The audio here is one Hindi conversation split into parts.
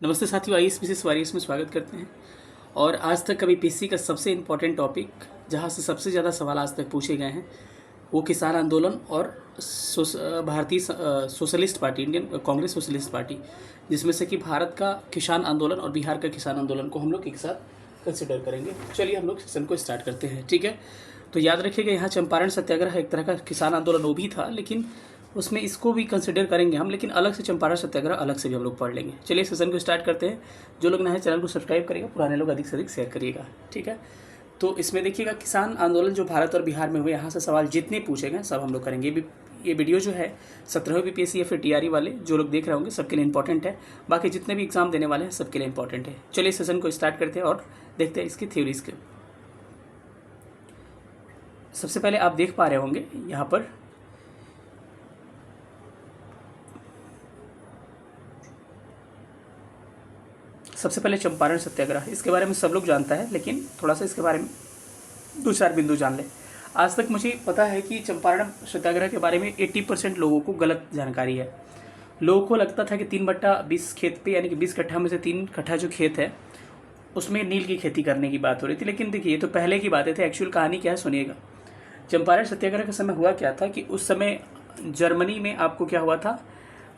नमस्ते साथियों, आइए विशेष वारियर्स में स्वागत करते हैं। और आज तक कभी पीसी का सबसे इम्पोर्टेंट टॉपिक, जहां से सबसे ज़्यादा सवाल आज तक पूछे गए हैं, वो किसान आंदोलन और भारतीय socialist party, Indian Congress socialist party, जिसमें से कि भारत का किसान आंदोलन और बिहार का किसान आंदोलन को हम लोग एक साथ कंसिडर करेंगे। चलिए हम लोग सेशन को स्टार्ट करते हैं, ठीक है। तो याद रखिएगा, यहाँ चंपारण सत्याग्रह एक तरह का किसान आंदोलन वो भी था, लेकिन उसमें इसको भी कंसिडर करेंगे हम, लेकिन अलग से चंपारण सत्याग्रह अलग से भी हम लोग पढ़ लेंगे। चलिए सेशन को स्टार्ट करते हैं। जो लोग नए चैनल को सब्सक्राइब करेगा, पुराने लोग अधिक से अधिक शेयर करिएगा, ठीक है। तो इसमें देखिएगा, किसान आंदोलन जो भारत और बिहार में हुए, यहाँ से सवाल जितने पूछे गए सब हम लोग करेंगे। ये वीडियो जो है 17वीं बीपीएससी या फिर टीआरई वाले जो लोग देख रहे होंगे सबके लिए इंपॉर्टेंट है। बाकी जितने भी एग्जाम देने वाले हैं सबके लिए इंपॉर्टेंट है। चलिए सेशन को स्टार्ट करते हैं और देखते हैं इसकी थ्योरीज के। सबसे पहले आप देख पा रहे होंगे यहाँ पर सबसे पहले चंपारण सत्याग्रह, इसके बारे में सब लोग जानता है, लेकिन थोड़ा सा इसके बारे में दो चार बिंदु जान ले। आज तक मुझे पता है कि चंपारण सत्याग्रह के बारे में 80% लोगों को गलत जानकारी है। लोगों को लगता था कि 3/20 खेत पे, यानी कि 20 कट्ठा में से 3 कट्ठा जो खेत है उसमें नील की खेती करने की बात हो रही थी। लेकिन देखिए, ये तो पहले की बातें थी। एक्चुअल कहानी क्या है सुनिएगा। चंपारण सत्याग्रह के समय हुआ क्या था कि उस समय जर्मनी में आपको क्या हुआ था,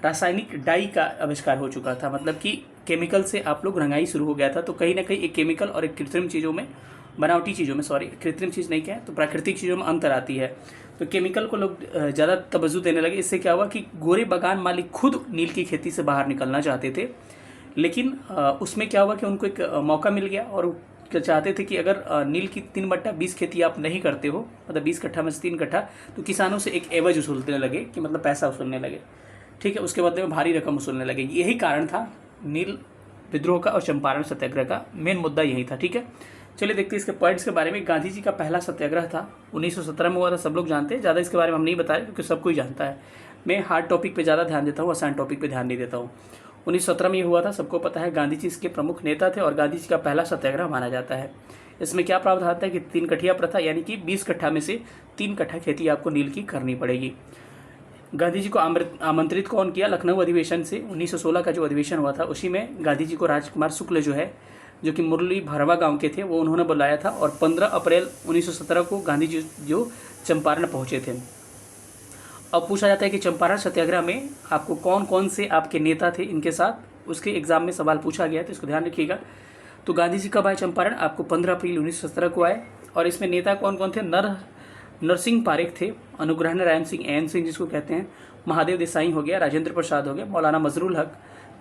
रासायनिक डाई का आविष्कार हो चुका था। मतलब कि केमिकल से आप लोग रंगाई शुरू हो गया था। तो कहीं ना कहीं एक केमिकल और एक कृत्रिम चीज़ों में, बनावटी चीज़ों में, सॉरी कृत्रिम चीज़ नहीं क्या है, तो प्राकृतिक चीज़ों में अंतर आती है। तो केमिकल को लोग ज़्यादा तवज्जो देने लगे। इससे क्या हुआ कि गोरे बागान मालिक खुद नील की खेती से बाहर निकलना चाहते थे। लेकिन उसमें क्या हुआ कि उनको एक मौका मिल गया, और क्या चाहते थे कि अगर नील की 3/20 खेती आप नहीं करते हो, मतलब 20 कट्ठा में से 3 कट्ठा, तो किसानों से एक एवज वसूलने लगे, कि मतलब पैसा वसूलने लगे, ठीक है। उसके बदले में भारी रकम वसूलने लगे। यही कारण था नील विद्रोह का और चंपारण सत्याग्रह का। मेन मुद्दा यही था, ठीक है। चलिए देखते हैं इसके पॉइंट्स के बारे में। गांधी जी का पहला सत्याग्रह था 1917 में हुआ था, सब लोग जानते हैं। ज़्यादा इसके बारे में हम नहीं बताए क्योंकि सब कोई जानता है। मैं हार्ड टॉपिक पे ज़्यादा ध्यान देता हूँ, आसान टॉपिक पे ध्यान नहीं देता हूँ। 1917 में ये हुआ था, सबको पता है। गांधी जी इसके प्रमुख नेता थे और गांधी जी का पहला सत्याग्रह माना जाता है। इसमें क्या प्रावधान था कि 3 कट्ठिया प्रथा, यानी कि 20 कट्ठा में से 3 कट्ठा खेती आपको नील की करनी पड़ेगी। गांधी जी को आमंत्रित कौन किया? लखनऊ अधिवेशन से 1916 का जो अधिवेशन हुआ था, उसी में गांधी जी को राजकुमार शुक्ल जो है, जो कि मुरली भरवा गांव के थे, वो उन्होंने बुलाया था। और 15 अप्रैल 1917 को गांधी जी जो चंपारण पहुंचे थे। अब पूछा जाता है कि चंपारण सत्याग्रह में आपको कौन कौन से आपके नेता थे इनके साथ, उसके एग्जाम में सवाल पूछा गया, तो इसको ध्यान रखिएगा। तो गांधी जी कब आए चंपारण? आपको 15 अप्रैल 1917 को आए। और इसमें नेता कौन कौन थे? नरसिंह पारेख थे, अनुग्रह नारायण सिंह, एन सिंह जिसको कहते हैं, महादेव देसाई हो गया, राजेंद्र प्रसाद हो गया, मौलाना मजरुल हक,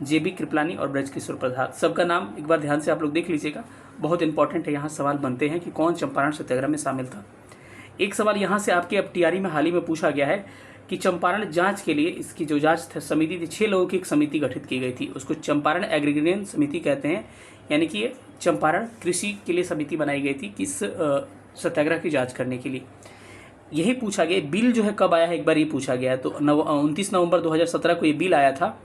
जेबी कृपलानी और ब्रजकिशोर प्रसाद। सबका नाम एक बार ध्यान से आप लोग देख लीजिएगा, बहुत इंपॉर्टेंट है। यहाँ सवाल बनते हैं कि कौन चंपारण सत्याग्रह में शामिल था। एक सवाल यहाँ से आपके अब टीआरई में हाल ही में पूछा गया है कि चंपारण जांच के लिए, इसकी जो जांच समिति थी, 6 लोगों की एक समिति गठित की गई थी। उसको चंपारण एग्रीगेशन समिति कहते हैं, यानी कि चंपारण कृषि के लिए समिति बनाई गई थी किस सत्याग्रह की जांच करने के लिए। यही पूछा गया। बिल जो है कब आया है, एक बार ये पूछा गया है। तो 29 नवंबर 2017 को ये बिल आया था।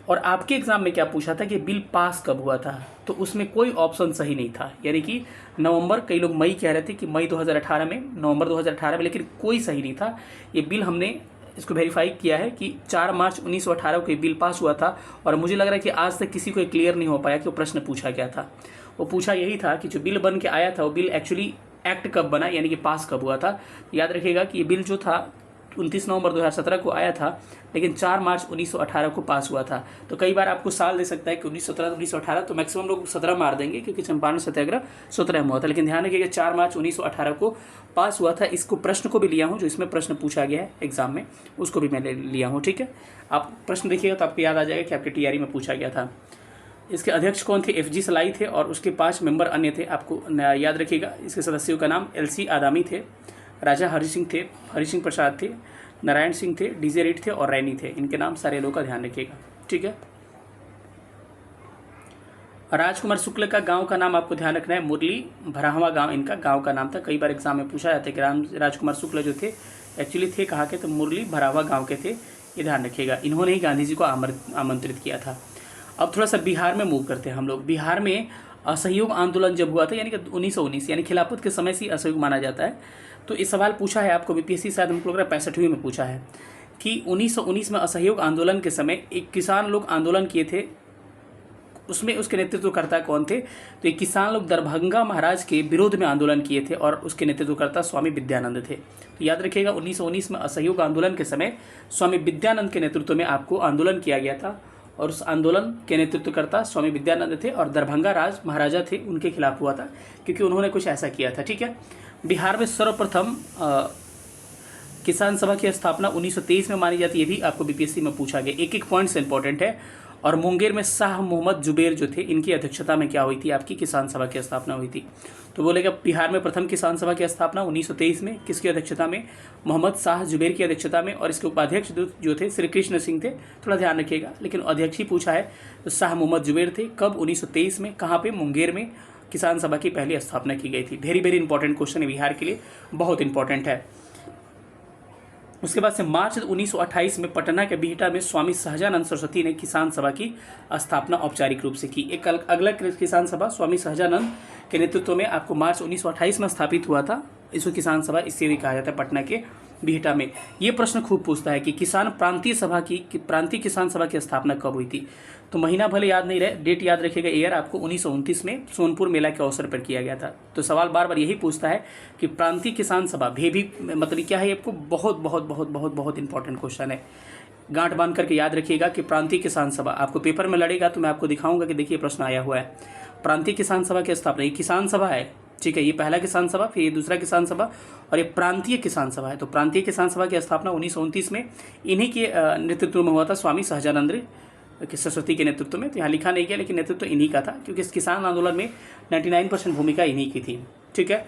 और आपके एग्जाम में क्या पूछा था कि बिल पास कब हुआ था, तो उसमें कोई ऑप्शन सही नहीं था। यानी कि नवंबर, कई लोग मई कह रहे थे कि मई 2018 में, नवंबर 2018 में, लेकिन कोई सही नहीं था। ये बिल हमने इसको वेरीफाई किया है कि 4 मार्च 1918 को ये बिल पास हुआ था। और मुझे लग रहा है कि आज तक किसी को क्लियर नहीं हो पाया कि वो प्रश्न पूछा गया था। वो पूछा यही था कि जो बिल बन के आया था, वो बिल एक्चुअली एक्ट कब बना, यानी कि पास कब हुआ था। याद रखिएगा कि ये बिल जो था 29 नवंबर 2017 को आया था, लेकिन 4 मार्च 1918 को पास हुआ था। तो कई बार आपको साल दे सकता है कि 1917 1918, तो मैक्सिमम लोग 17 मार देंगे क्योंकि चंपारण सत्याग्रह 17 में हुआ था। लेकिन ध्यान रखिएगा 4 मार्च 1918 को पास हुआ था। इसको प्रश्न को भी लिया हूँ, जो इसमें प्रश्न पूछा गया है एग्जाम में, उसको भी मैं लिया हूँ, ठीक है। आप प्रश्न देखिएगा तो आपको याद आ जाएगा कि आपके टीआरई में पूछा गया था। इसके अध्यक्ष कौन थे? एफजी सलाई थे, और उसके 5 मेंबर अन्य थे। आपको याद रखिएगा, इसके सदस्यों का नाम एलसी आदामी थे, राजा हरि सिंह थे, हरि सिंह प्रसाद थे, नारायण सिंह थे, डीजे रेड थे और रैनी थे। इनके नाम सारे लोगों का ध्यान रखिएगा, ठीक है। राजकुमार शुक्ल का गांव का नाम आपको ध्यान रखना है, मुरली भरावा गांव इनका गांव का नाम था। कई बार एग्जाम में पूछा जाता है कि राजकुमार शुक्ल जो थे एक्चुअली थे कहाँ के, तो मुरली भरावा गाँव के थे, ये ध्यान रखिएगा। इन्होंने ही गांधी जी को आमंत्रित किया था। अब थोड़ा सा बिहार में मूव करते हैं हम लोग। बिहार में असहयोग आंदोलन जब हुआ था, यानी कि 1919, यानी खिलाफत के समय से असहयोग माना जाता है। तो इस सवाल पूछा है आपको बीपीएससी, शायद हमको लग रहा है 65वीं में पूछा है कि 1919 में असहयोग आंदोलन के समय एक किसान लोग आंदोलन किए थे उसमें उसके नेतृत्वकर्ता कौन थे? तो ये किसान लोग दरभंगा महाराज के विरोध में आंदोलन किए थे और उसके नेतृत्वकर्ता स्वामी विद्यानंद थे। तो याद रखिएगा 1919 में असहयोग आंदोलन के समय स्वामी विद्यानंद के नेतृत्व में आपको आंदोलन किया गया था और उस आंदोलन के नेतृत्वकर्ता स्वामी विद्यानंद थे और दरभंगा महाराजा थे, उनके खिलाफ हुआ था क्योंकि उन्होंने कुछ ऐसा किया था। ठीक है। बिहार में सर्वप्रथम किसान सभा की स्थापना 1923 में मानी जाती है, ये भी आपको बीपीएससी में पूछा गया। एक एक पॉइंट से इंपॉर्टेंट है। और मुंगेर में शाह मोहम्मद जुबेर जो थे, इनकी अध्यक्षता में क्या हुई थी? आपकी किसान सभा की स्थापना हुई थी। तो बोलेगा बिहार में प्रथम किसान सभा की स्थापना 1923 में किसकी अध्यक्षता में? मोहम्मद शाह जुबेर की अध्यक्षता में। और इसके उपाध्यक्ष जो थे श्री कृष्ण सिंह थे, थोड़ा ध्यान रखिएगा, लेकिन अध्यक्ष ही पूछा है तो शाह मोहम्मद जुबेर थे। कब? 1923 में। कहाँ पे? मुंगेर में किसान सभा की पहली स्थापना की गई थी। वेरी वेरी इंपॉर्टेंट क्वेश्चन है, बिहार के लिए बहुत इंपॉर्टेंट है। उसके बाद से मार्च 1928 में पटना के बिहटा में स्वामी सहजानंद सरस्वती ने किसान सभा की स्थापना औपचारिक रूप से की। एक अगला किसान सभा स्वामी सहजानंद के नेतृत्व में आपको मार्च 1928 में स्थापित हुआ था। इसको किसान सभा इससे भी कहा जाता है, पटना के बिहटा में। ये प्रश्न खूब पूछता है कि प्रांतीय किसान सभा की स्थापना कब हुई थी? तो महीना भले याद नहीं रहे, डेट याद रखिएगा। ईयर आपको 1929 में सोनपुर मेला के अवसर पर किया गया था। तो सवाल बार बार यही पूछता है कि प्रांतीय किसान सभा भी मतलब क्या है? आपको बहुत बहुत बहुत बहुत बहुत इंपॉर्टेंट क्वेश्चन है, गांठ बांध करके याद रखिएगा कि प्रांतीय किसान सभा आपको पेपर में लड़ेगा तो मैं आपको दिखाऊंगा कि देखिए प्रश्न आया हुआ है। प्रांतीय किसान सभा की स्थापना, ये किसान सभा है, ठीक है, ये पहला किसान सभा, फिर ये दूसरा किसान सभा और ये प्रांतीय किसान सभा है। तो प्रांतीय किसान सभा की स्थापना 1929 में इन्हीं के नेतृत्व में हुआ था, स्वामी सहजानंद सरस्वती के नेतृत्व में। तो यहाँ लिखा नहीं गया, लेकिन नेतृत्व इन्हीं का था क्योंकि इस किसान आंदोलन में 99% भूमिका इन्हीं की थी। ठीक है।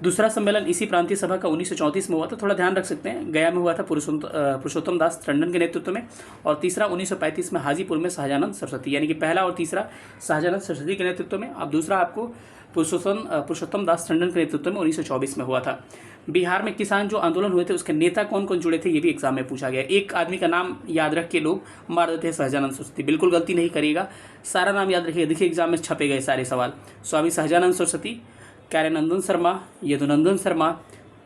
दूसरा सम्मेलन इसी प्रांतीय सभा का 1934 में हुआ था, थोड़ा ध्यान रख सकते हैं। गया में हुआ था पुरुषोत्तम दास टंडन के नेतृत्व में। और तीसरा 1935 में हाजीपुर में सहजानंद सरस्वती, यानी कि पहला और तीसरा सहजानंद सरस्वती के नेतृत्व में। अब दूसरा आपको पुरुषोत्तम दास टंडन के नेतृत्व में 1924 में हुआ था। बिहार में किसान जो आंदोलन हुए थे उसके नेता कौन कौन जुड़े थे, ये भी एग्जाम में पूछा गया। एक आदमी का नाम याद रख के लोग मार देते हैं, सहजानंद सरस्वती। बिल्कुल गलती नहीं करिएगा, सारा नाम याद रखिएगा। देखिए एग्जाम में छपे गए सारे सवाल। स्वामी सहजानंद सरस्वती, कार्यानंदन शर्मा, यदुनंदन शर्मा,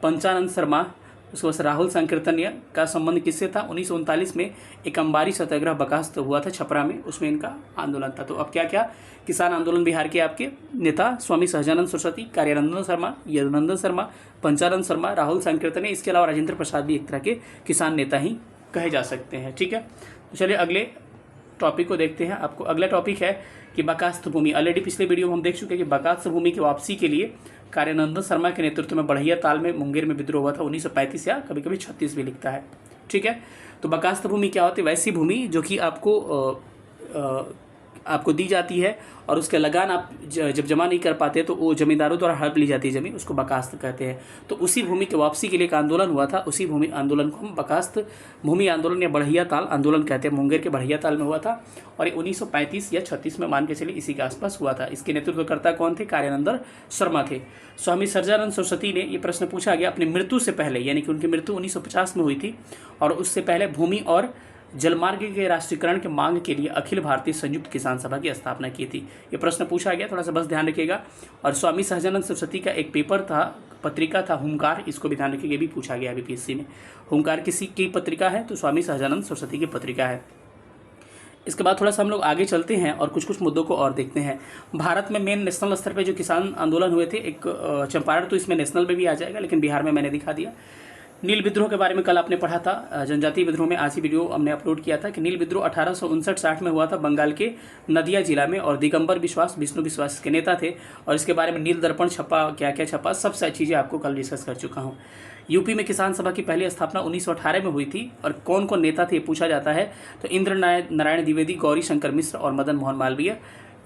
पंचानंद शर्मा। उसके बाद राहुल संकीर्तनीय का संबंध किससे था? 1939 में एक अंबारी सत्याग्रह बर्खास्त हुआ था छपरा में, उसमें इनका आंदोलन था। तो अब क्या क्या किसान आंदोलन बिहार के आपके नेता स्वामी सहजानंद सरस्वती, कार्यानंदन शर्मा, यदुनंदन शर्मा, पंचानंद शर्मा, राहुल संकीर्तनीय। इसके अलावा राजेंद्र प्रसाद भी एक तरह के किसान नेता ही कहे जा सकते हैं। ठीक है। तो चलिए अगले टॉपिक को देखते हैं। आपको अगला टॉपिक है कि बर्खास्त भूमि। ऑलरेडी पिछले वीडियो में हम देख चुके हैं कि बर्खास्त भूमि की वापसी के लिए कार्यानंदन शर्मा के नेतृत्व में बढ़िया ताल में मुंगेर में विद्रोह हुआ था 1935 या कभी कभी 36 भी लिखता है। ठीक है। तो बर्खास्त भूमि क्या होती है? वैसी भूमि जो कि आपको दी जाती है और उसके लगान आप जब जमा नहीं कर पाते तो वो जमींदारों द्वारा हड़प ली जाती है ज़मीन, उसको बर्खास्त कहते हैं। तो उसी भूमि की वापसी के लिए एक आंदोलन हुआ था, उसी भूमि आंदोलन को हम बर्खास्त भूमि आंदोलन या बढ़िया ताल आंदोलन कहते हैं। मुंगेर के बढ़िया ताल में हुआ था और ये 1935 या 36 में मान के चलिए इसी के आसपास हुआ था। इसके नेतृत्वकर्ता कौन थे? कार्यानंदन शर्मा थे। स्वामी सहजानंद सरस्वती ने, ये प्रश्न पूछा गया, अपनी मृत्यु से पहले, यानी कि उनकी मृत्यु 1950 में हुई थी और उससे पहले भूमि और जलमार्ग के राष्ट्रीयकरण के मांग के लिए अखिल भारतीय संयुक्त किसान सभा की स्थापना की थी। ये प्रश्न पूछा गया, थोड़ा सा बस ध्यान रखिएगा। और स्वामी सहजानंद सरस्वती का एक पेपर था, पत्रिका था हुंकार, इसको भी ध्यान रखिएगा, ये भी पूछा गया बीपीएससी में। हुंकार किसी की पत्रिका है? तो स्वामी सहजानंद सरस्वती की पत्रिका है। इसके बाद थोड़ा सा हम लोग आगे चलते हैं और कुछ मुद्दों को और देखते हैं। भारत में मेन नेशनल स्तर पे जो किसान आंदोलन हुए थे, एक चंपारण तो इसमें नेशनल में भी आ जाएगा, लेकिन बिहार में मैंने दिखा दिया। नील विद्रोह के बारे में कल आपने पढ़ा था, जनजातीय विद्रोह में आज ही वीडियो हमने अपलोड किया था कि नील विद्रोह 1859-60 में हुआ था बंगाल के नदिया जिला में। और दिगंबर विश्वास विष्णु विश्वास के नेता थे और इसके बारे में नील दर्पण छपा, क्या क्या छपा, सब सारी चीज़ें आपको कल डिस्कस कर चुका हूँ। यूपी में किसान सभा की पहली स्थापना 1918 में हुई थी और कौन कौन नेता थे पूछा जाता है तो इंद्र नारायण द्विवेदी, गौरी शंकर मिश्र और मदन मोहन मालवीय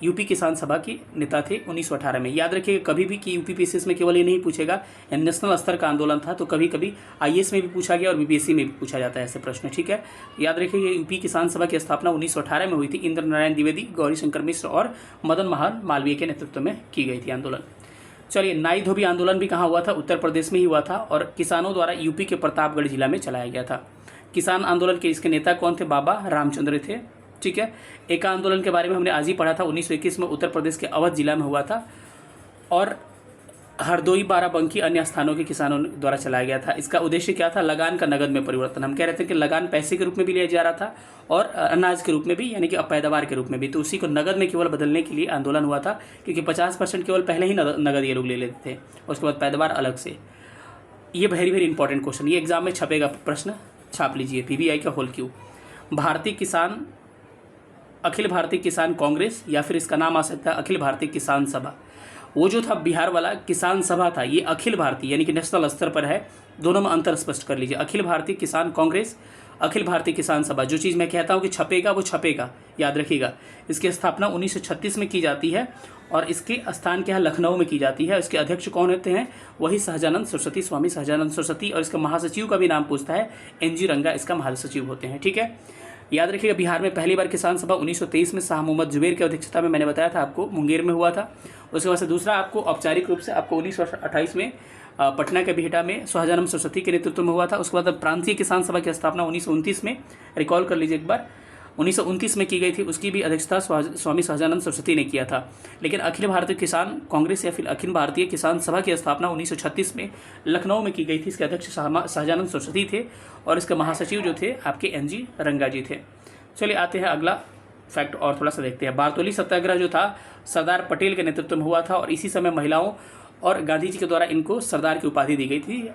यूपी किसान सभा के नेता थे 1918 में। याद रखिएगा कभी भी कि यूपी पीसीएस में केवल ये नहीं पूछेगा, नेशनल स्तर का आंदोलन था, तो कभी कभी आईएएस में भी पूछा गया और बीपीएससी में भी पूछा जाता है ऐसे प्रश्न। ठीक है, याद रखिए यूपी किसान सभा की स्थापना 1918 में हुई थी। इंद्र नारायण द्विवेदी, गौरी शंकर मिश्र और मदन मोहन मालवीय के नेतृत्व में की गई थी आंदोलन। चलिए, नाई धोबी आंदोलन भी कहाँ हुआ था? उत्तर प्रदेश में ही हुआ था और किसानों द्वारा यूपी के प्रतापगढ़ जिला में चलाया गया था। किसान आंदोलन के इसके नेता कौन थे? बाबा रामचंद्र थे। ठीक है, एक आंदोलन के बारे में हमने आज ही पढ़ा था, 1921 में उत्तर प्रदेश के अवध जिला में हुआ था। और हरदोई बाराबंकी अन्य स्थानों के किसानों द्वारा चलाया गया था। इसका उद्देश्य क्या था? लगान का नगद में परिवर्तन। हम कह रहे थे कि लगान पैसे के रूप में भी लिया जा रहा था और अनाज के रूप में भी, यानी कि पैदावार के रूप में भी, तो उसी को नगद में केवल बदलने के लिए आंदोलन हुआ था, क्योंकि 50% केवल पहले ही नगद ये लोग ले लेते थे, उसके बाद पैदावार अलग से। ये वेरी वेरी इंपॉर्टेंट क्वेश्चन, ये एग्जाम में छपेगा, प्रश्न छाप लीजिए, PBI का होल क्यू। अखिल भारतीय किसान कांग्रेस, या फिर इसका नाम आ सकता है अखिल भारतीय किसान सभा। वो जो था बिहार वाला किसान सभा था, ये अखिल भारतीय यानी कि नेशनल स्तर पर है। दोनों में अंतर स्पष्ट कर लीजिए, अखिल भारतीय किसान कांग्रेस, अखिल भारतीय किसान सभा। जो चीज़ मैं कहता हूँ कि छपेगा वो छपेगा, याद रखिएगा। इसकी स्थापना 1936 में की जाती है और इसके स्थान क्या है? लखनऊ में की जाती है। इसके अध्यक्ष कौन होते हैं? वही सहजानंद सरस्वती, स्वामी सहजानंद सरस्वती। और इसका महासचिव का भी नाम पूछता है, NG रंगा इसका महासचिव होते हैं। ठीक है, याद रखिएगा। बिहार में पहली बार किसान सभा 1923 में शाह मोहम्मद जुबैर की अध्यक्षता में, मैंने बताया था आपको, मुंगेर में हुआ था। उसके बाद से दूसरा आपको औपचारिक रूप से आपको 1928 में पटना के बिहटा में सहजानंद सरस्वती के नेतृत्व में हुआ था। उसके बाद प्रांतीय किसान सभा की स्थापना 1929 में, रिकॉल कर लीजिए एक बार, 1929 में की गई थी। उसकी भी अध्यक्षता स्वामी सहजानंद सरस्वती ने किया था। लेकिन अखिल भारतीय किसान कांग्रेस या फिर अखिल भारतीय किसान सभा की स्थापना 1936 में लखनऊ में की गई थी। इसके अध्यक्ष सहजानंद सरस्वती थे और इसके महासचिव जो थे आपके NG रंगा जी थे। चलिए आते हैं अगला फैक्ट और थोड़ा सा देखते हैं। बारदोली सत्याग्रह जो था सरदार पटेल के नेतृत्व में हुआ था और इसी समय महिलाओं और गांधी जी के द्वारा इनको सरदार की उपाधि दी गई थी।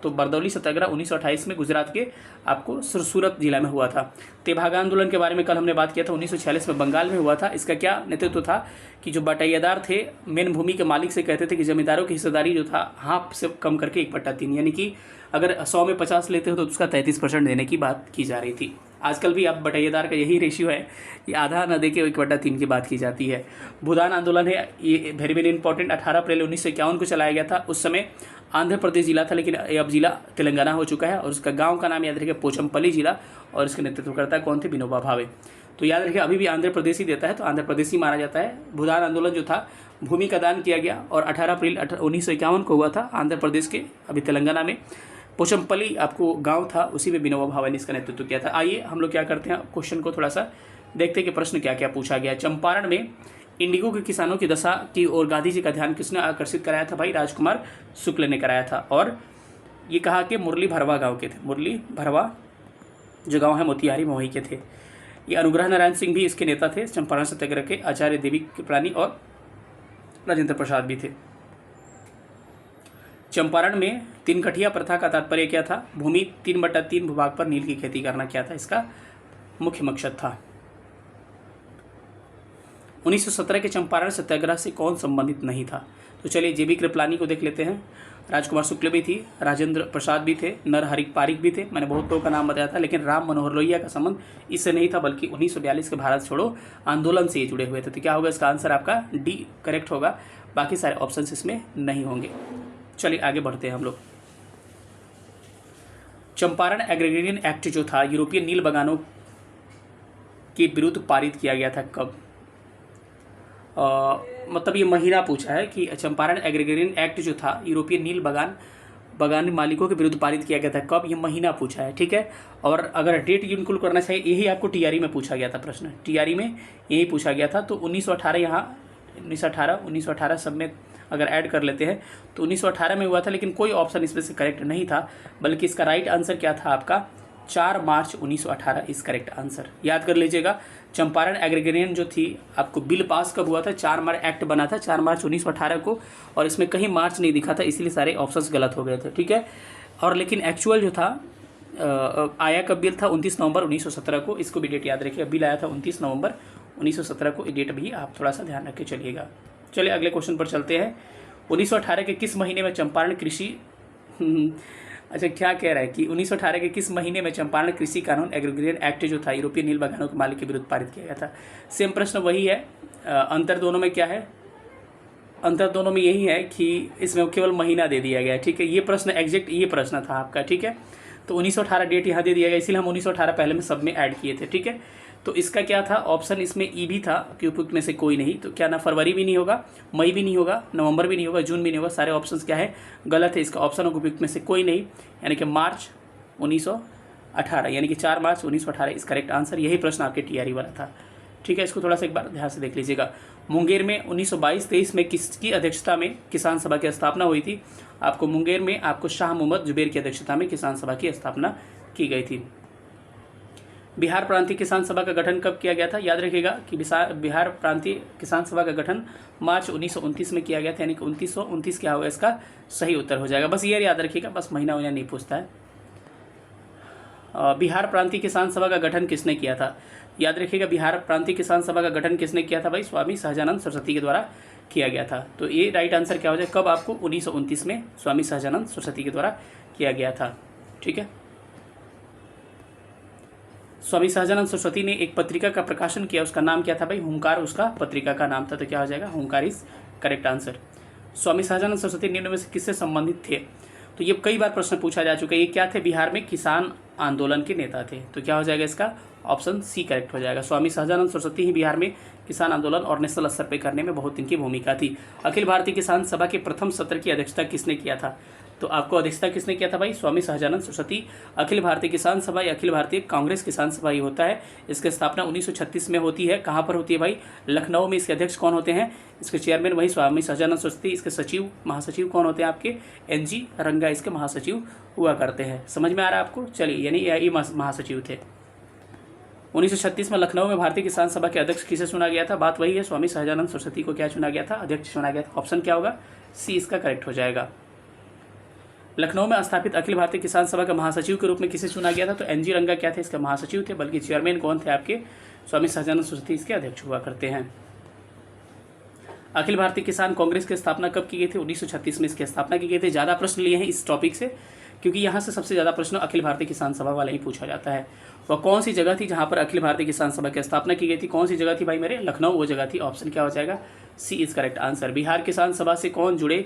तो बारदौली सत्याग्रह 1928 में गुजरात के आपको सूरत जिला में हुआ था। तेभागा आंदोलन के बारे में कल हमने बात किया था, 1946 में बंगाल में हुआ था। इसका क्या नेतृत्व था कि जो बटाईदार थे मेन भूमि के मालिक से कहते थे कि जमींदारों की हिस्सेदारी जो था हाफ से कम करके 1/3, यानी कि अगर 100 में 50 लेते हो तो उसका 33% देने की बात की जा रही थी। आजकल भी आप बटाईदार का यही रेशियो है कि आधा न दे के 1/3 की बात की जाती है। भूदान आंदोलन है, ये वेरी वेरी इंपॉर्टेंट, 18 अप्रैल 1951 को चलाया गया था। उस समय आंध्र प्रदेश जिला था, लेकिन अब जिला तेलंगाना हो चुका है और उसका गांव का नाम याद रखिए पोचमपल्ली जिला, और इसके नेतृत्वकर्ता कौन थे? विनोबा भावे। तो याद रखिए अभी भी आंध्र प्रदेश ही देता है, तो आंध्र प्रदेश ही माना जाता है। भूदान आंदोलन जो था भूमि का दान किया गया और 18 अप्रैल 1951 को हुआ था आंध्र प्रदेश के अभी तेलंगाना में। पोचमपल्ली आपको गांव था, उसी में विनोबा भावे ने इसका नेतृत्व किया था। आइए हम लोग क्या करते हैं, क्वेश्चन को थोड़ा सा देखते हैं कि प्रश्न क्या क्या पूछा गया। चंपारण में इंडिगो के किसानों की दशा की ओर गांधी जी का ध्यान किसने आकर्षित कराया था? भाई राजकुमार शुक्ल ने कराया था। और ये कहा कि मुरली भरवा गाँव के थे, मुरली भरवा जो गाँव है मोतिहारी मोही के थे। ये अनुग्रह नारायण सिंह भी इसके नेता थे। चंपारण सत्याग्रह के आचार्य देवी कृपलानी और राजेंद्र प्रसाद भी थे। चंपारण में 3 कठिया प्रथा का तात्पर्य क्या था? भूमि 3/3 भूभाग पर नील की खेती करना क्या था इसका मुख्य मकसद था। 1917 के चंपारण सत्याग्रह से कौन संबंधित नहीं था? तो चलिए JB कृपलानी को देख लेते हैं। राजकुमार शुक्ल भी थी, राजेंद्र प्रसाद भी थे, नरहरि पारिक भी थे, मैंने बहुत लोगों का नाम बताया था। लेकिन राम मनोहर लोहिया का संबंध इससे नहीं था, बल्कि 1942 के भारत छोड़ो आंदोलन से ये जुड़े हुए थे। तो क्या होगा इसका आंसर? आपका D करेक्ट होगा, बाकी सारे ऑप्शन इसमें नहीं होंगे। चलिए आगे बढ़ते हैं हम लोग। चंपारण एग्रीगेरियन एक्ट जो था यूरोपियन नील बागानों के विरुद्ध पारित किया गया था कब? मतलब ये महीना पूछा है कि चंपारण एग्रीगेरियन एक्ट जो था यूरोपियन नील बागान मालिकों के विरुद्ध पारित किया गया था कब? ये महीना पूछा है, ठीक है। और अगर डेट इंक्लूड करना चाहिए, यही आपको TRE में पूछा गया था प्रश्न, TRE में यही पूछा गया था। तो 1918 यहाँ 1918 सब में अगर ऐड कर लेते हैं तो 1918 में हुआ था, लेकिन कोई ऑप्शन इसमें से करेक्ट नहीं था, बल्कि इसका राइट आंसर क्या था आपका? 4 मार्च 1918 इस करेक्ट आंसर। याद कर लीजिएगा, चंपारण एग्रीगेरियन जो थी आपको बिल पास कब हुआ था? 4 मार्च एक्ट बना था 4 मार्च 1918 को, और इसमें कहीं मार्च नहीं दिखा था, इसलिए सारे ऑप्शंस गलत हो गए थे, ठीक है। और लेकिन एक्चुअल जो था आया कब बिल था? 29 नवंबर 1917 को। इसको भी डेट याद रखिए, बिल आया था 29 नवंबर 1917 को। डेट भी आप थोड़ा सा ध्यान रख के चलिएगा। चलिए अगले क्वेश्चन पर चलते हैं। 1918 के किस महीने में चंपारण कृषि अच्छा क्या कह रहा है कि 1918 के किस महीने में चंपारण कृषि कानून एग्रीगेरियन एक्ट जो था यूरोपियन नील बागानों के मालिक के विरुद्ध पारित किया गया था? सेम प्रश्न वही है, अंतर दोनों में क्या है? अंतर दोनों में यही है कि इसमें केवल महीना दे दिया गया है, ठीक है। ये प्रश्न एग्जैक्ट ये प्रश्न था आपका, ठीक है। तो 1918 डेट यहाँ दे दिया गया, इसीलिए हम 1918 पहले में सब में ऐड किए थे, ठीक है। तो इसका क्या था ऑप्शन? इसमें ई भी था कि उपयुक्त में से कोई नहीं। तो क्या ना फरवरी भी नहीं होगा, मई भी नहीं होगा, नवंबर भी नहीं होगा, जून भी नहीं होगा, सारे ऑप्शंस क्या है? गलत है। इसका ऑप्शन उपयुक्त में से कोई नहीं, यानी कि मार्च 1918, यानी कि 4 मार्च 1918 इस करेक्ट आंसर। यही प्रश्न आपके TRE वाला था, ठीक है। इसको थोड़ा सा एक बार ध्यान से देख लीजिएगा। मुंगेर में 1922-23 में किसकी अध्यक्षता में किसान सभा की स्थापना हुई थी? आपको मुंगेर में आपको शाह मोहम्मद जुबैर की अध्यक्षता में किसान सभा की स्थापना की गई थी। बिहार प्रांतीय किसान सभा का गठन कब किया गया था? याद रखिएगा कि बिहार प्रांतीय किसान सभा का गठन मार्च 1929 में किया गया था, यानी कि 1929 क्या होगा इसका सही उत्तर हो जाएगा। बस ये याद रखिएगा, बस महीना वहीना नहीं पूछता है। बिहार प्रांतीय किसान सभा का गठन किसने किया था? याद रखिएगा, बिहार प्रांतीय किसान सभा का गठन किसने किया था भाई? स्वामी सहजानंद सरस्वती के द्वारा किया गया था। तो ये राइट आंसर क्या हो जाए? कब आपको 1929 में स्वामी सहजानंद सरस्वती के द्वारा किया गया था। ठीक है, स्वामी सहजानंद सरस्वती ने एक पत्रिका का प्रकाशन किया, उसका नाम क्या था भाई? हुंकार उसका पत्रिका का नाम था। तो क्या हो जाएगा? हुंकार is correct answer. Swami Sahajanand Saraswati निम्न में से किससे संबंधित थे? तो ये कई बार प्रश्न पूछा जा चुका है। ये क्या थे? बिहार में किसान आंदोलन के नेता थे। तो क्या हो जाएगा इसका? ऑप्शन सी करेक्ट हो जाएगा। स्वामी सहजानंद सरस्वती ही बिहार में किसान आंदोलन और नेशनल स्तर पर करने में बहुत इनकी भूमिका थी। अखिल भारतीय किसान सभा के प्रथम सत्र की अध्यक्षता किसने किया था? तो आपको अध्यक्षता किसने किया था भाई? स्वामी सहजानंद सरस्वती। अखिल भारतीय किसान सभा या अखिल भारतीय कांग्रेस किसान सभा ही होता है। इसकी स्थापना 1936 में होती है। कहाँ पर होती है भाई? लखनऊ में। इसके अध्यक्ष कौन होते हैं? इसके चेयरमैन वही स्वामी सहजानंद सरस्वती। इसके सचिव महासचिव कौन होते हैं? आपके NG रंगा इसके महासचिव हुआ करते हैं। समझ में आ रहा है आपको? चलिए, यानी ये महासचिव थे। 1936 में लखनऊ में भारतीय किसान सभा के अध्यक्ष किसे चुना गया था? बात वही है, स्वामी सहजानंद सरस्वती को क्या चुना गया था? अध्यक्ष चुना गया था। ऑप्शन क्या होगा? सी इसका करेक्ट हो जाएगा। लखनऊ में स्थापित अखिल भारतीय किसान सभा का महासचिव के रूप में किसे चुना गया था? तो NG रंगा क्या थे? इसके महासचिव थे, बल्कि चेयरमैन कौन थे? आपके स्वामी सहजानंद सरस्वती इसके अध्यक्ष हुआ करते हैं। अखिल भारतीय किसान कांग्रेस की स्थापना कब की गई थी? 1936 में इसकी स्थापना की गई थी। ज़्यादा प्रश्न लिए हैं इस टॉपिक से, क्योंकि यहाँ से सबसे ज़्यादा प्रश्न अखिल भारतीय किसान सभा वाला ही पूछा जाता है। वह कौन सी जगह थी जहाँ पर अखिल भारतीय किसान सभा की स्थापना की गई थी? कौन सी जगह थी भाई मेरे? लखनऊ वो जगह थी। ऑप्शन क्या हो जाएगा? सी इज करेक्ट आंसर। बिहार किसान सभा से कौन जुड़े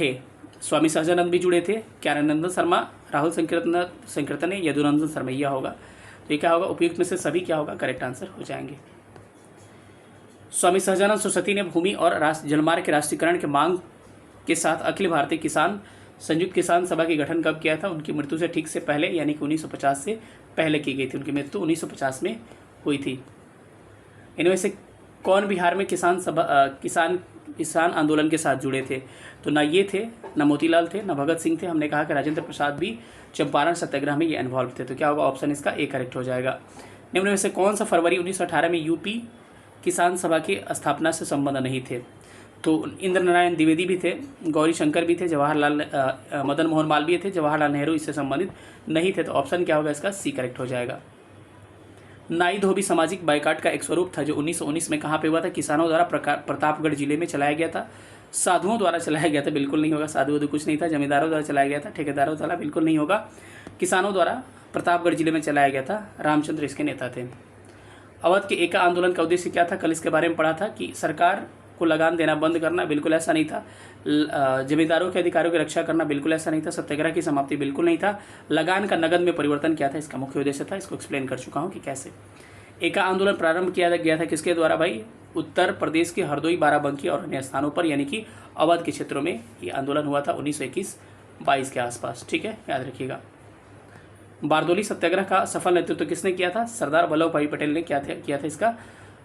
थे? स्वामी सहजानंद भी जुड़े थे, ज्ञानानंद शर्मा, राहुल संकीर्तन, यदुनंदन शर्मैया होगा। तो ये क्या होगा? उपयुक्त में से सभी क्या होगा? करेक्ट आंसर हो जाएंगे। स्वामी सहजानंद सरस्वती ने भूमि और जलमार्ग के राष्ट्रीयकरण के मांग के साथ अखिल भारतीय किसान संयुक्त किसान सभा की गठन कब किया था? उनकी मृत्यु से ठीक से पहले, यानी कि 1950 से पहले की गई थी। उनकी मृत्यु 1950 में हुई थी। इनमें से कौन बिहार में किसान आंदोलन के साथ जुड़े थे? तो ना ये थे, ना मोतीलाल थे, ना भगत सिंह थे। हमने कहा कि राजेंद्र प्रसाद भी चंपारण सत्याग्रह में ये इन्वॉल्व थे। तो क्या होगा? ऑप्शन इसका ए करेक्ट हो जाएगा। निम्न में से कौन सा फरवरी 1918 में यूपी किसान सभा की स्थापना से संबंध नहीं थे? तो इंद्र नारायण द्विवेदी भी थे, गौरी शंकर भी थे, मदन मोहन मालवीय थे, जवाहरलाल नेहरू इससे संबंधित नहीं थे। तो ऑप्शन क्या होगा इसका? सी करेक्ट हो जाएगा। नाई धोबी सामाजिक बाइकाट का एक स्वरूप था जो 1919 में कहाँ पे हुआ था? किसानों द्वारा प्रतापगढ़ जिले में चलाया गया था। साधुओं द्वारा चलाया गया था? बिल्कुल नहीं होगा। साधु कुछ नहीं था। जमींदारों द्वारा चलाया गया था, ठेकेदारों द्वारा? बिल्कुल नहीं होगा। किसानों द्वारा प्रतापगढ़ जिले में चलाया गया था। रामचंद्र इसके नेता थे। अवध के एका आंदोलन का उद्देश्य क्या था? कल इसके बारे में पढ़ा था कि सरकार को लगान देना बंद करना, बिल्कुल ऐसा नहीं था। जमींदारों के अधिकारों की रक्षा करना, बिल्कुल ऐसा नहीं था। सत्याग्रह की समाप्ति, बिल्कुल नहीं था। लगान का नगद में परिवर्तन क्या था? इसका मुख्य उद्देश्य था। इसको एक्सप्लेन कर चुका हूँ कि कैसे। एका आंदोलन प्रारंभ किया गया था किसके द्वारा भाई? उत्तर प्रदेश के हरदोई, बाराबंकी और अन्य स्थानों पर, यानी कि अवध के क्षेत्रों में ये आंदोलन हुआ था 1921-22 के आसपास। ठीक है, याद रखिएगा। बारदोली सत्याग्रह का सफल नेतृत्व किसने किया था? सरदार वल्लभ भाई पटेल ने किया था इसका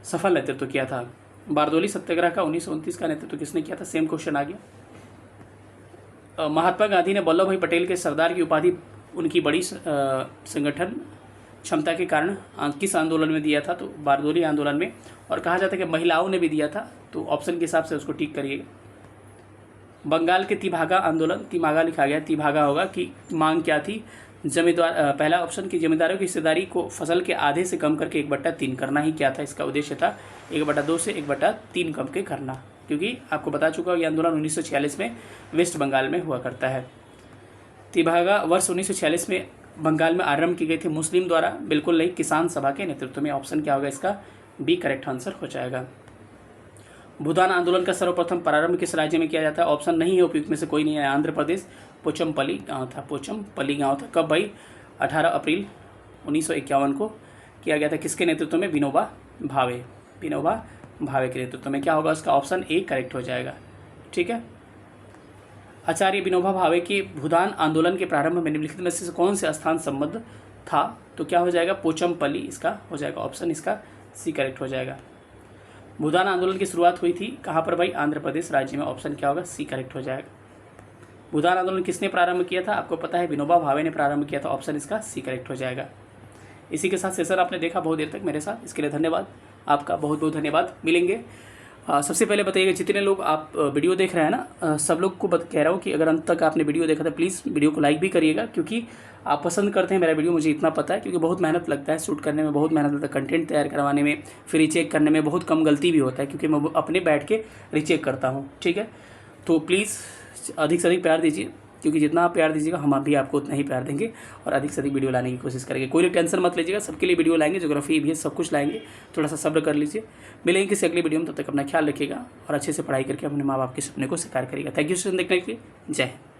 सफल नेतृत्व किया था। बारदोली सत्याग्रह का 1929 का नेतृत्व किसने किया था? सेम क्वेश्चन आ गया। महात्मा गांधी ने वल्लभ भाई पटेल के सरदार की उपाधि उनकी बड़ी संगठन क्षमता के कारण किस आंदोलन में दिया था? तो बारदोली आंदोलन में। और कहा जाता है कि महिलाओं ने भी दिया था। तो ऑप्शन के हिसाब से उसको ठीक करिएगा। बंगाल के तिभागा आंदोलन, तिभागा लिखा गया, तिभागा होगा कि मांग क्या थी? पहला ऑप्शन की जमींदारों की हिस्सेदारी को फसल के आधे से कम करके 1/3 करना ही क्या था? इसका उद्देश्य था 1/2 से 1/3 कम के करना, क्योंकि आपको बता चुका हूँ ये आंदोलन 1946 में वेस्ट बंगाल में हुआ करता है। तिभागा वर्ष 1946 में बंगाल में आरंभ की गई थी मुस्लिम द्वारा, बिल्कुल नहीं, किसान सभा के नेतृत्व में। ऑप्शन क्या होगा इसका? बी करेक्ट आंसर हो जाएगा। भूदान आंदोलन का सर्वप्रथम प्रारंभ किस राज्य में किया जाता है? ऑप्शन नहीं है, उपयुक्त में से कोई नहीं है। आंध्र प्रदेश, पोचमपल्ली गांव था। पोचमपल्ली गांव था। कब भाई? 18 अप्रैल 1951 को किया गया था। किसके नेतृत्व में? विनोबा भावे। विनोबा भावे के नेतृत्व में। क्या होगा उसका? ऑप्शन ए करेक्ट हो जाएगा। ठीक है। आचार्य विनोबा भावे के भूदान आंदोलन के प्रारंभ में निम्नलिखित में से कौन से स्थान संबद्ध था? तो क्या हो जाएगा? पोचमपल्ली इसका हो जाएगा। ऑप्शन इसका सी करेक्ट हो जाएगा। भूदान आंदोलन की शुरुआत हुई थी कहाँ पर भाई? आंध्र प्रदेश राज्य में। ऑप्शन क्या होगा? सी करेक्ट हो जाएगा। भूदान आंदोलन किसने प्रारंभ किया था? आपको पता है, विनोबा भावे ने प्रारंभ किया था। ऑप्शन इसका सी करेक्ट हो जाएगा। इसी के साथ सेशन आपने देखा बहुत देर तक मेरे साथ, इसके लिए धन्यवाद आपका, बहुत बहुत धन्यवाद। मिलेंगे। सबसे पहले बताइएगा जितने लोग आप वीडियो देख रहे हैं ना, सब लोग को कह रहा हूँ कि अगर अंत तक आपने वीडियो देखा था प्लीज़ वीडियो को लाइक भी करिएगा, क्योंकि आप पसंद करते हैं मेरा वीडियो, मुझे इतना पता है, क्योंकि बहुत मेहनत लगता है शूट करने में, बहुत मेहनत लगता है कंटेंट तैयार करवाने में, फिर रीचेक करने में बहुत कम गलती भी होता है, क्योंकि मैं अपने बैठ के रीचेक करता हूँ। ठीक है, तो प्लीज़ अधिक से अधिक प्यार दीजिए, क्योंकि जितना आप प्यार दीजिएगा हम भी आपको उतना ही प्यार देंगे और अधिक से अधिक वीडियो लाने की कोशिश करेंगे। कोई टेंशन मत लीजिएगा, सबके लिए वीडियो लाएंगे, ज्योग्राफी भी सब कुछ लाएंगे, थोड़ा सा सब्र कर लीजिए। मिलेंगे किसी अगली वीडियो में, तब तक अपना ख्याल रखिएगा और अच्छे से पढ़ाई करके अपने माँ बाप के सपने को साकार करिएगा। थैंक यू सेशन देखने के लिए। जय हिंद।